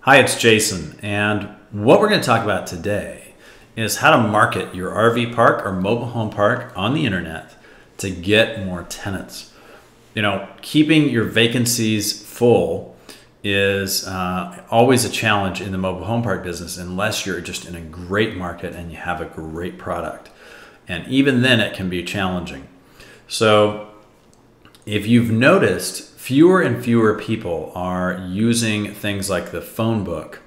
Hi, it's Jason, and what we're going to talk about today is how to market your RV park or mobile home park on the internet to get more tenants. You know, keeping your vacancies full is always a challenge in the mobile home park business unless you're just in a great market and you have a great product. And even then it can be challenging. So if you've noticed, fewer and fewer people are using things like the phone book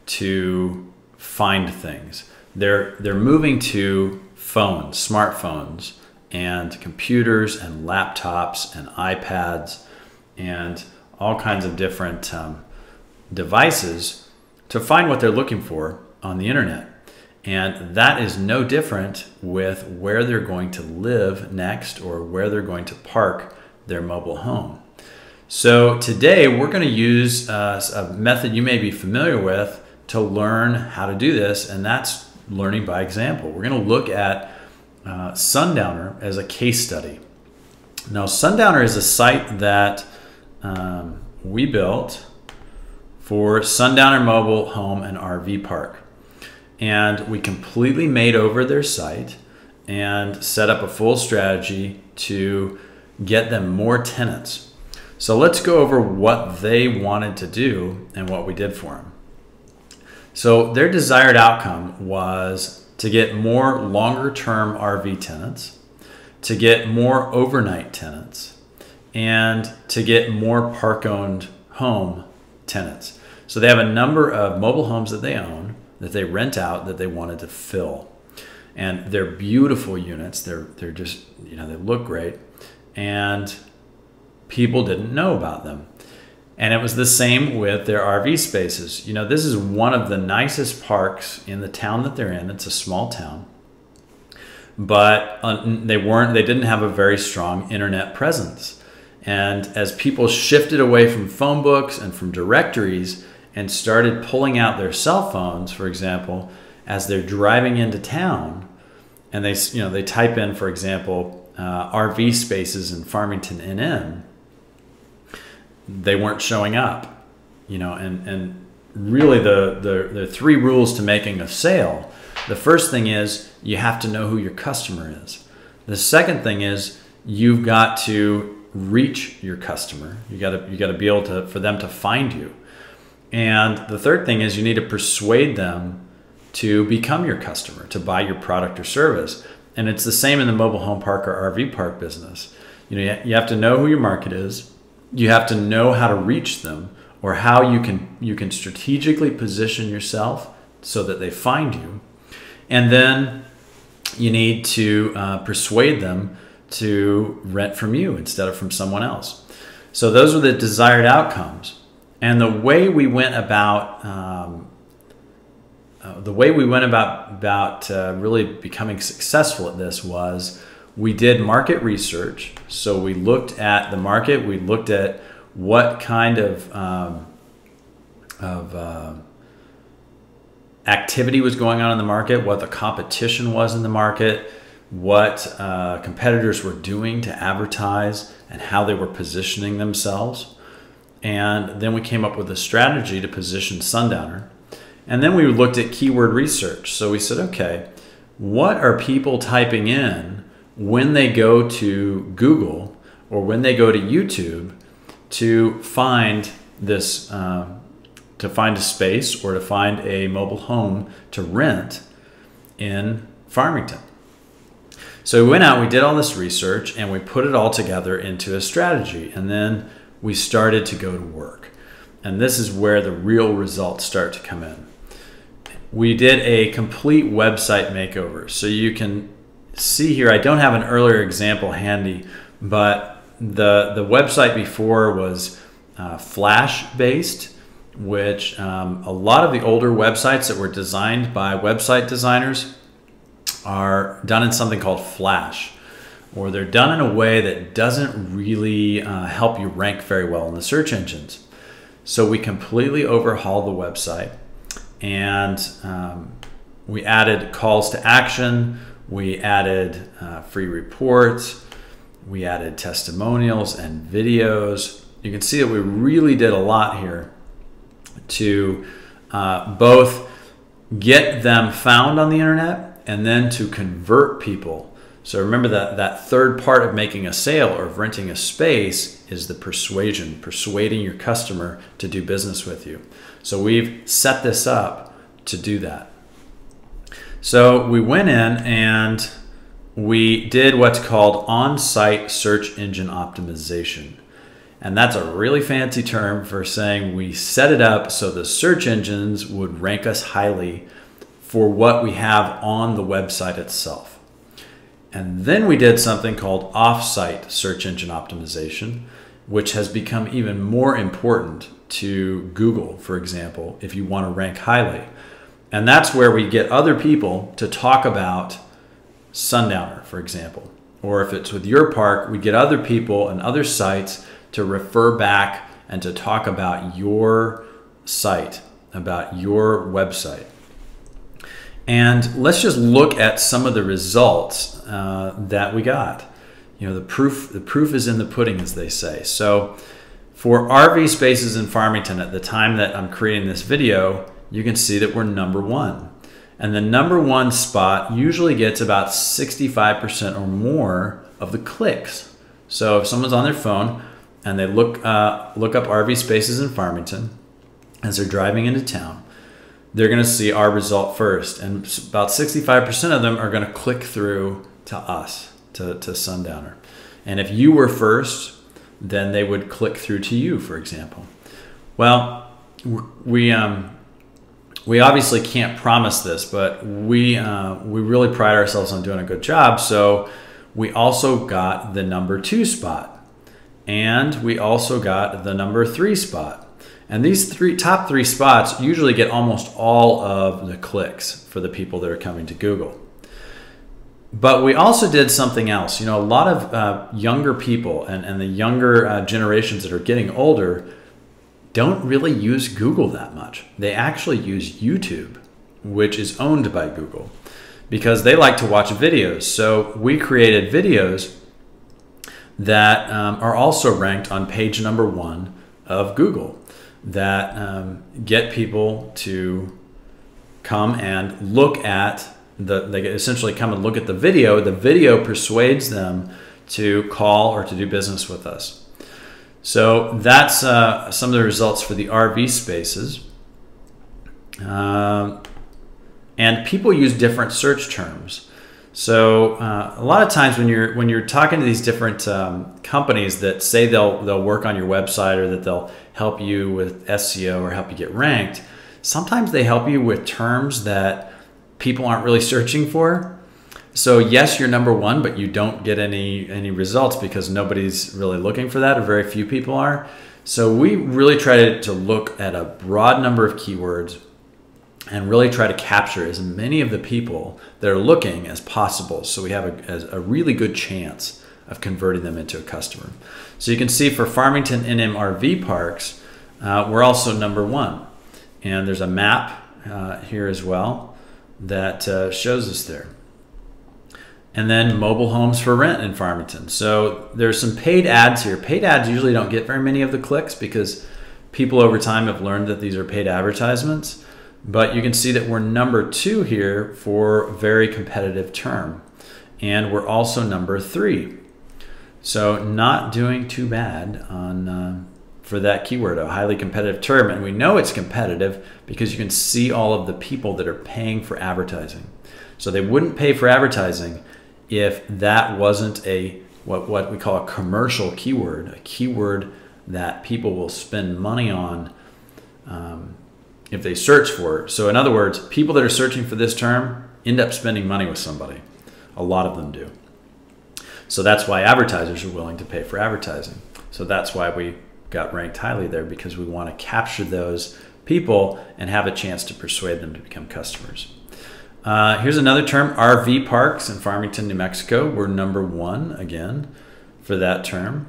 to find things. They're moving to phones, smartphones, and computers and laptops and iPads and all kinds of different devices to find what they're looking for on the internet. And that is no different with where they're going to live next or where they're going to park their mobile home. So today we're going to use a method you may be familiar with to learn how to do this, and that's learning by example. We're going to look at Sundowner as a case study. Now, Sundowner is a site that we built for Sundowner Mobile Home and RV Park. And we completely made over their site and set up a full strategy to get them more tenants. So let's go over what they wanted to do and what we did for them. So their desired outcome was to get more longer-term RV tenants, to get more overnight tenants, and to get more park-owned home tenants. So they have a number of mobile homes that they own, that they rent out, that they wanted to fill. And they're beautiful units. They're just, you know, they look great. And people didn't know about them. And it was the same with their RV spaces. You know, this is one of the nicest parks in the town that they're in. It's a small town. But they didn't have a very strong internet presence. And as people shifted away from phone books and from directories and started pulling out their cell phones, for example, as they're driving into town, and they type in, for example, RV spaces in Farmington NN, they weren't showing up, you know, and really the three rules to making a sale. The first thing is you have to know who your customer is. The second thing is you've got to reach your customer. You got to be able to for them to find you. And the third thing is you need to persuade them to become your customer, to buy your product or service. And it's the same in the mobile home park or RV park business. You know, you have to know who your market is. You have to know how to reach them, or how you can strategically position yourself so that they find you. And then you need to persuade them to rent from you instead of from someone else. So those are the desired outcomes. And the way we went about really becoming successful at this was we did market research. So we looked at the market. We looked at what kind of activity was going on in the market, what the competition was in the market, what competitors were doing to advertise, and how they were positioning themselves. And then we came up with a strategy to position Sundowner. And then we looked at keyword research. So we said, okay, what are people typing in when they go to Google or when they go to YouTube to find this, to find a space or to find a mobile home to rent in Farmington? So we went out, we did all this research, and we put it all together into a strategy. And then we started to go to work. And this is where the real results start to come in. We did a complete website makeover. So you can see here, I don't have an earlier example handy, but the website before was Flash-based, which a lot of the older websites that were designed by website designers are done in something called Flash, or they're done in a way that doesn't really help you rank very well in the search engines. So we completely overhauled the website, and we added calls to action, we added free reports, we added testimonials and videos. You can see that we really did a lot here to both get them found on the internet and then to convert people. So remember that third part of making a sale or of renting a space is the persuasion, persuading your customer to do business with you. So we've set this up to do that. So we went in and we did what's called on-site search engine optimization. And that's a really fancy term for saying we set it up so the search engines would rank us highly for what we have on the website itself. And then we did something called off-site search engine optimization, which has become even more important to Google, for example, if you want to rank highly. And that's where we get other people to talk about Sundowner, for example. Or if it's with your park, we get other people and other sites to refer back and to talk about your site, about your website. And let's just look at some of the results that we got. You know, the proof is in the pudding, as they say. So for RV spaces in Farmington at the time that I'm creating this video, you can see that we're #1. And the #1 spot usually gets about 65% or more of the clicks. So if someone's on their phone and they look up RV spaces in Farmington as they're driving into town, they're going to see our result first. And about 65% of them are going to click through to us, to Sundowner. And if you were first, then they would click through to you, for example. Well, we obviously can't promise this, but we really pride ourselves on doing a good job. So we also got the #2 spot. And we also got the #3 spot. And these top three spots usually get almost all of the clicks for the people that are coming to Google. But we also did something else. You know, a lot of younger people and the younger generations that are getting older don't really use Google that much. They actually use YouTube, which is owned by Google, because they like to watch videos. So we created videos that are also ranked on page #1 of Google that get people to come and look at they essentially come and look at the video. The video persuades them to call or to do business with us. So that's some of the results for the RV spaces. And people use different search terms. So a lot of times when you're talking to these different companies that say they'll work on your website or that they'll help you with SEO or help you get ranked, sometimes they help you with terms that people aren't really searching for. So yes, you're #1, but you don't get any results because nobody's really looking for that, or very few people are. So we really try to look at a broad number of keywords and really try to capture as many of the people that are looking as possible, so we have a really good chance of converting them into a customer. So you can see for Farmington NM RV parks, we're also #1. And there's a map here as well that shows us there. And then mobile homes for rent in Farmington. So there's some paid ads here. Paid ads usually don't get very many of the clicks because people over time have learned that these are paid advertisements. But you can see that we're #2 here for a very competitive term. And we're also #3. So not doing too bad on for that keyword, a highly competitive term. And we know it's competitive because you can see all of the people that are paying for advertising. So they wouldn't pay for advertising if that wasn't what we call a commercial keyword, a keyword that people will spend money on if they search for it. So in other words, people that are searching for this term end up spending money with somebody. A lot of them do. So that's why advertisers are willing to pay for advertising. So that's why we got ranked highly there, because we want to capture those people and have a chance to persuade them to become customers. Here's another term, RV parks in Farmington, New Mexico. We're #1 again for that term.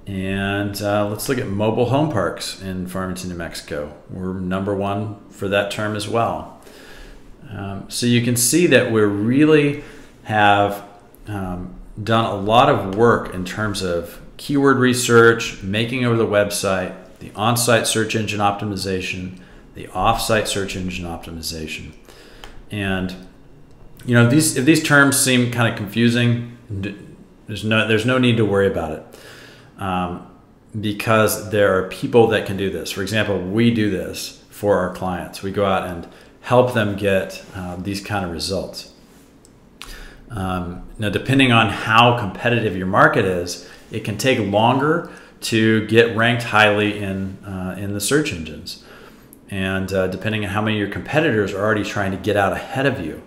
And let's look at mobile home parks in Farmington, New Mexico. We're #1 for that term as well. So you can see that we really have done a lot of work in terms of keyword research, making over the website, the on-site search engine optimization, the off-site search engine optimization. And if these terms seem kind of confusing, there's no need to worry about it, because there are people that can do this. For example, we do this for our clients. We go out and help them get these kind of results. Now, depending on how competitive your market is, it can take longer to get ranked highly in the search engines. And depending on how many of your competitors are already trying to get out ahead of you.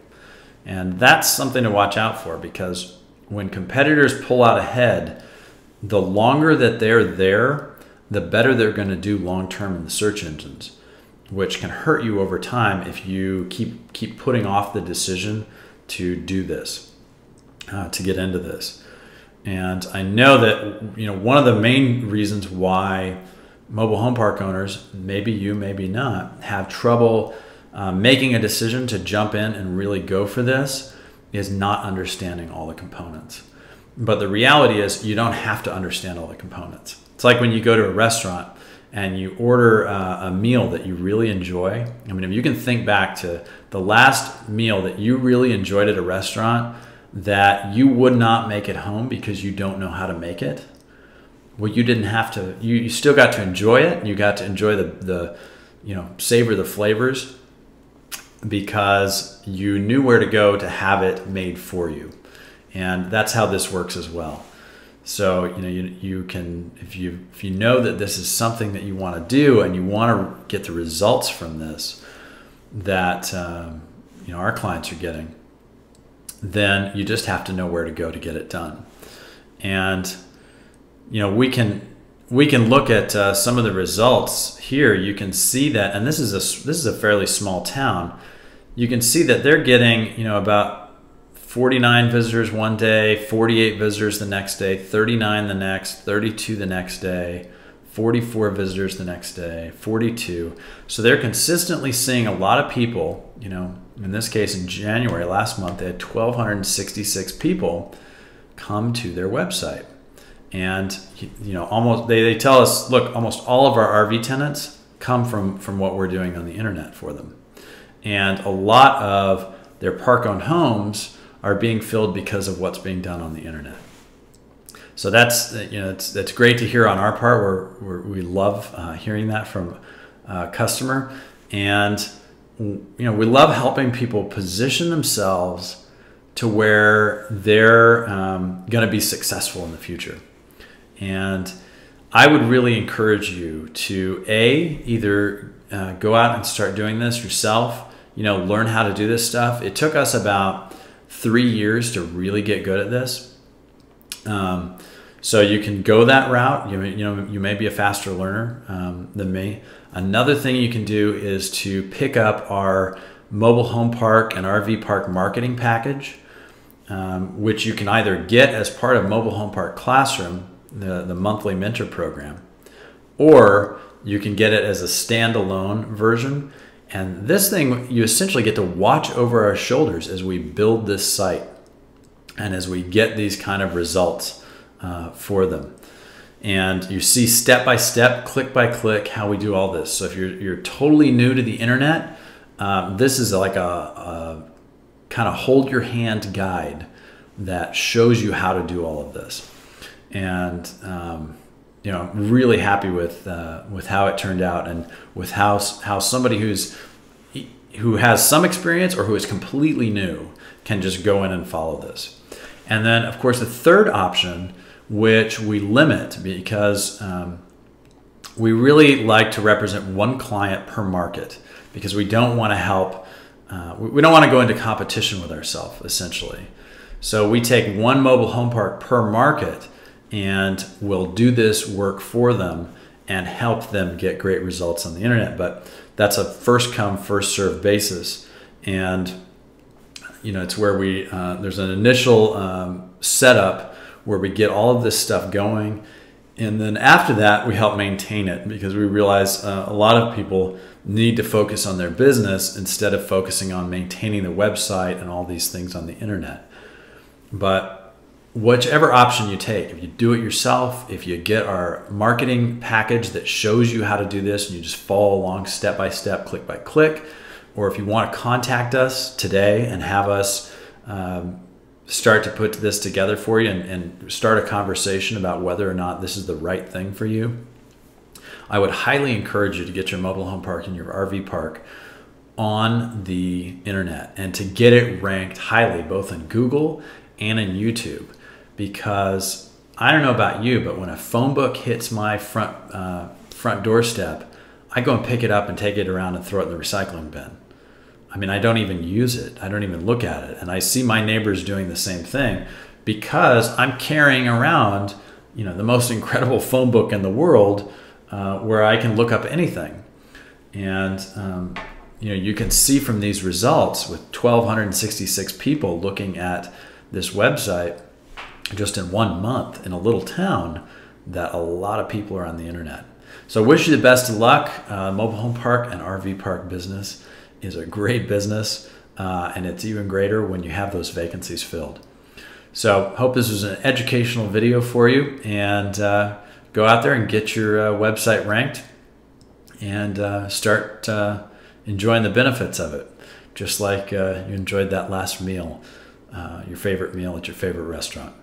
And that's something to watch out for, because when competitors pull out ahead, the longer that they're there, the better they're going to do long-term in the search engines, which can hurt you over time if you keep putting off the decision to do this, to get into this. And I know that one of the main reasons why mobile home park owners, maybe you, maybe not, have trouble making a decision to jump in and really go for this is not understanding all the components. But the reality is you don't have to understand all the components. It's like when you go to a restaurant and you order a meal that you really enjoy. I mean, if you can think back to the last meal that you really enjoyed at a restaurant that you would not make at home because you don't know how to make it, well, you didn't have to. You still got to enjoy it. You got to enjoy the savor the flavors, because you knew where to go to have it made for you. And that's how this works as well. So you can, if you know that this is something that you want to do and you want to get the results from this that our clients are getting, then you just have to know where to go to get it done. And we can look at some of the results here. You can see that, and this is a fairly small town. You can see that they're getting about 49 visitors one day, 48 visitors the next day, 39 the next, 32 the next day, 44 visitors the next day, 42. So they're consistently seeing a lot of people. In this case, in January last month, they had 1,266 people come to their website. And they tell us, look, almost all of our RV tenants come from what we're doing on the internet for them. And a lot of their park-owned homes are being filled because of what's being done on the internet. So that's great to hear on our part. We love hearing that from a customer, and we love helping people position themselves to where they're going to be successful in the future. And I would really encourage you to either go out and start doing this yourself. Learn how to do this stuff. It took us about 3 years to really get good at this. So you can go that route. You may be a faster learner than me. Another thing you can do is to pick up our mobile home park and RV park marketing package, which you can either get as part of Mobile Home Park Classroom, the monthly mentor program, or you can get it as a standalone version. And this thing, you essentially get to watch over our shoulders as we build this site and as we get these kind of results for them. And you see step by step, click by click, how we do all this. So if you're totally new to the internet, this is like a kind of hold your hand guide that shows you how to do all of this. And really happy with how it turned out, and with how somebody who has some experience or who is completely new can just go in and follow this. And then, of course, the third option, which we limit because we really like to represent one client per market, because we don't want to help. We don't want to go into competition with ourselves, essentially. So we take one mobile home park per market, and we'll do this work for them and help them get great results on the internet. But that's a first come, first served basis. And it's where there's an initial setup where we get all of this stuff going. And then after that, we help maintain it, because we realize a lot of people need to focus on their business instead of focusing on maintaining the website and all these things on the internet. But whichever option you take, if you do it yourself, if you get our marketing package that shows you how to do this and you just follow along step by step, click by click, or if you want to contact us today and have us start to put this together for you and start a conversation about whether or not this is the right thing for you, I would highly encourage you to get your mobile home park and your RV park on the internet and to get it ranked highly both in Google and in YouTube. Because I don't know about you, but when a phone book hits my front doorstep, I go and pick it up and take it around and throw it in the recycling bin. I mean, I don't even use it. I don't even look at it. And I see my neighbors doing the same thing because I'm carrying around, the most incredible phone book in the world where I can look up anything. And, you can see from these results with 1,266 people looking at this website just in 1 month in a little town that a lot of people are on the internet. So I wish you the best of luck. Mobile home park and RV park business is a great business, and it's even greater when you have those vacancies filled. So hope this was an educational video for you, and go out there and get your website ranked and start enjoying the benefits of it, just like you enjoyed that last meal, your favorite meal at your favorite restaurant.